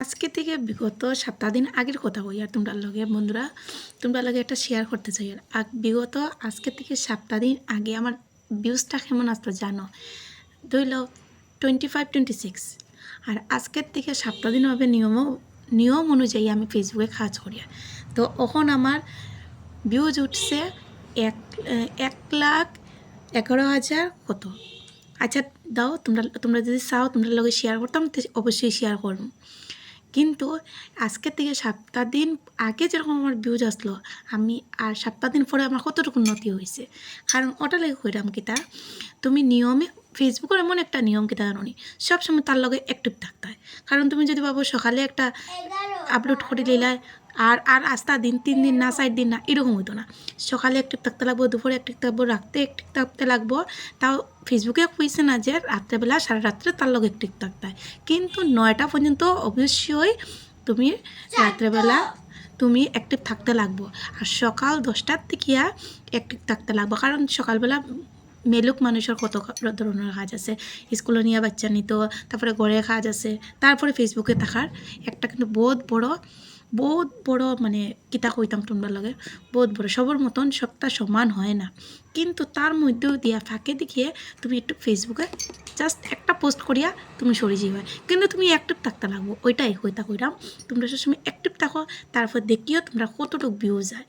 আজকে থেকে বিগত সপ্তাহ দিন আগের কথা কই আর তোমরা লগে বন্ধুরা, তোমরা লগে একটা শেয়ার করতে চাই। আর বিগত আজকে থেকে সপ্তাহ দিন আগে আমার ভিউজটা কেমন আসতো জানো? ধরল 25-26। আর আজকের থেকে সপ্তাহ দিন হবে নিয়ম অনুযায়ী আমি ফেসবুকে কাজ করি। তো এখন আমার ভিউজ উঠছে 1,11,000 কত। আচ্ছা দাও, তোমরা যদি চাও তোমরা লগে শেয়ার করতাম তো অবশ্যই শেয়ার করব। কিন্তু আজকের থেকে সপ্তাহ দিন আগে যেরকম আমার ভিউজ আসলো, আমি আর সপ্তাহ দিন পরে আমার কতটুকু উন্নতি হয়েছে। কারণ ওটা লাগে কইরাম কিতা, তুমি নিয়মে ফেসবুকের এমন একটা নিয়ম কিতা জানো নি, সবসময় তার লগে অ্যাক্টিভ থাকতে হয়। কারণ তুমি যদি ভাবো সকালে একটা আপলোড করে দিলাই আর আর আস্তা দিন 3 দিন না 4 দিন না, এরকম হইতো না। সকালে অ্যাক্টিভ থাকতে লাগবো, দুপুরে অ্যাক্টিভ থাকবো, রাত্রে অ্যাক্টিভ থাকতে লাগবো। তাও ফেসবুকে কইছে না যে রাত্রেবেলা সারা রাত্রে তার লগে অ্যাক্টিভ থাকতে হয়, কিন্তু 9টা পর্যন্ত অবশ্যই তুমি রাত্রেবেলা তুমি অ্যাক্টিভ থাকতে লাগবো। আর সকাল 10টার থেকে অ্যাক্টিভ থাকতে লাগবো, কারণ সকালবেলা মেলুক মানুষের কত ধরনের কাজ আছে, স্কুলে নিয়ে বাচ্চা নিত, তারপরে ঘরে কাজ আছে, তারপরে ফেসবুকে থাকার একটা কিন্তু বহুত বড় মানে কিতা কইতাম তোমরা লাগে, বহুত বড়। সবার মতন সবটা সমান হয় না, কিন্তু তার মধ্যেও দিয়া ফাঁকে দেখিয়ে তুমি একটু ফেসবুকে জাস্ট একটা পোস্ট করিয়া তুমি সরে যাইবা, কিন্তু তুমি অ্যাক্টিভ থাকতে লাগবো। ওইটাই কইতা কইরাম, তোমরা সবসময় অ্যাক্টিভ থাকো, তারপর দেখিও তোমরা কতটুকু ভিউজ যায়।